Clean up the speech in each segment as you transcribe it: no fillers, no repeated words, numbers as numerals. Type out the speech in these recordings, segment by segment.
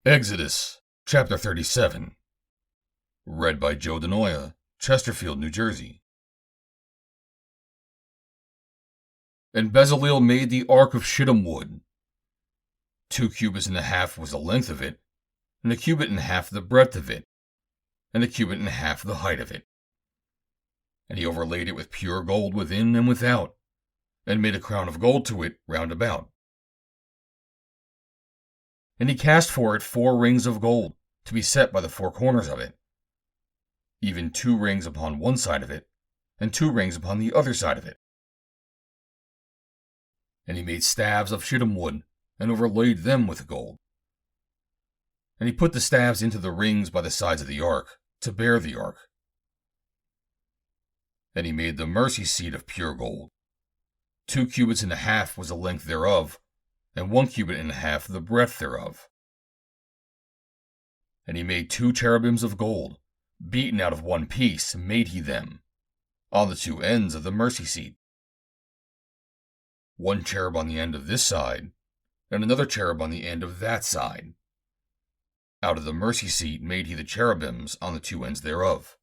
Exodus, chapter 37. Read by Joe DeNoia, Chesterfield, New Jersey. And Bezaleel made the ark of shittim wood. 2 cubits and a half was the length of it, and a cubit and a half the breadth of it, and a cubit and a half the height of it. And he overlaid it with pure gold within and without, and made a crown of gold to it round about. And he cast for it 4 rings of gold, to be set by the 4 corners of it, even 2 rings upon one side of it, and 2 rings upon the other side of it. And he made staves of shittim wood, and overlaid them with gold. And he put the staves into the rings by the sides of the ark, to bear the ark. And he made the mercy seat of pure gold. 2 cubits and a half was the length thereof, and 1 cubit and a half the breadth thereof. And he made 2 cherubims of gold, beaten out of one piece made he them, on the 2 ends of the mercy seat. 1 cherub on the end of this side, and another cherub on the end of that side. Out of the mercy seat made he the cherubims on the 2 ends thereof.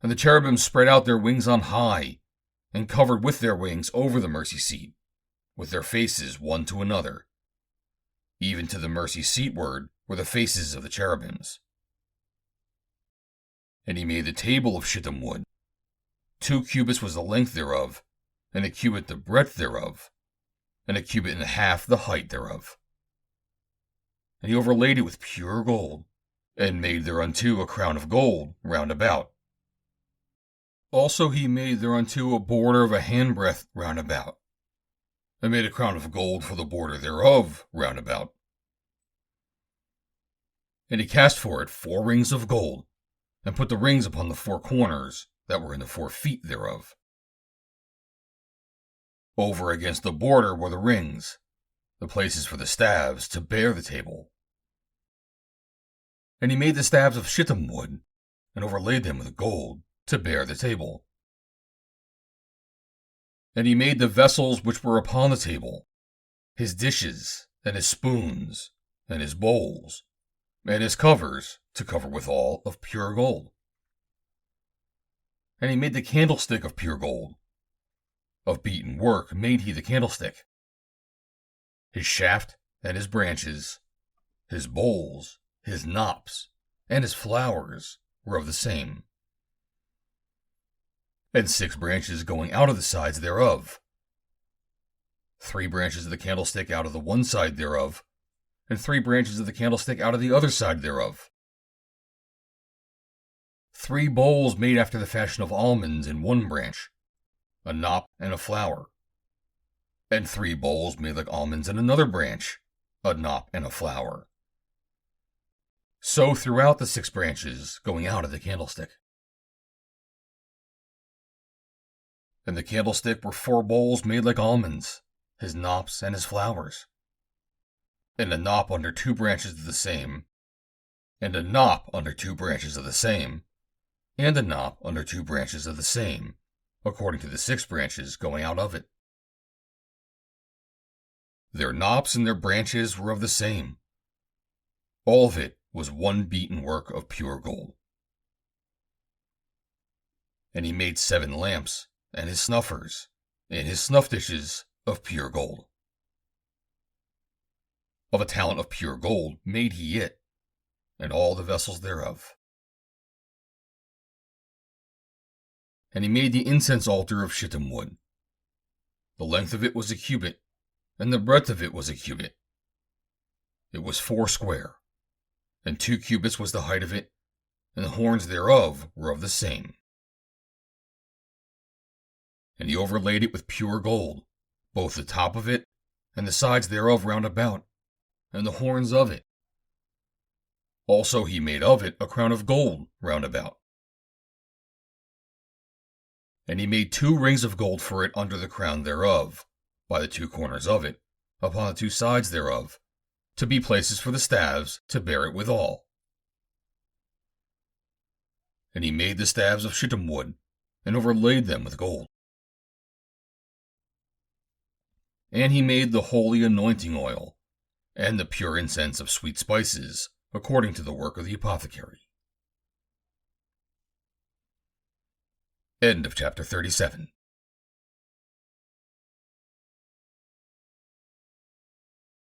And the cherubims spread out their wings on high, and covered with their wings over the mercy seat, with their faces one to another. Even to the mercy seatward were the faces of the cherubims. And he made the table of shittim wood. 2 cubits was the length thereof, and a cubit the breadth thereof, and a cubit and a half the height thereof. And he overlaid it with pure gold, and made thereunto a crown of gold round about. Also he made thereunto a border of a handbreadth round about, and made a crown of gold for the border thereof round about. And he cast for it 4 rings of gold, and put the rings upon the 4 corners that were in the 4 feet thereof. Over against the border were the rings, the places for the staves to bear the table. And he made the staves of shittim wood, and overlaid them with gold, to bear the table. And he made the vessels which were upon the table, his dishes, and his spoons, and his bowls, and his covers, to cover withal of pure gold. And he made the candlestick of pure gold. Of beaten work made he the candlestick. His shaft and his branches, his bowls, his knops, and his flowers were of the same. And 6 branches going out of the sides thereof. 3 branches of the candlestick out of the one side thereof, and 3 branches of the candlestick out of the other side thereof. 3 bowls made after the fashion of almonds in one branch, a knop and a flower. And 3 bowls made like almonds in another branch, a knop and a flower. So throughout the 6 branches going out of the candlestick. And the candlestick were 4 bowls made like almonds, his knops and his flowers. And a knop under 2 branches of the same, and a knop under 2 branches of the same, and a knop under 2 branches of the same, according to the 6 branches going out of it. Their knops and their branches were of the same. All of it was one beaten work of pure gold. And he made 7 lamps, and his snuffers, and his snuff dishes of pure gold. Of a talent of pure gold made he it, and all the vessels thereof. And he made the incense altar of shittim wood. The length of it was a cubit, and the breadth of it was a cubit. It was 4 square, and 2 cubits was the height of it, and the horns thereof were of the same. And he overlaid it with pure gold, both the top of it, and the sides thereof round about, and the horns of it. Also he made of it a crown of gold round about. And he made 2 rings of gold for it under the crown thereof, by the 2 corners of it, upon the 2 sides thereof, to be places for the staves to bear it withal. And he made the staves of shittim wood, and overlaid them with gold. And he made the holy anointing oil, and the pure incense of sweet spices, according to the work of the apothecary. End of chapter 37.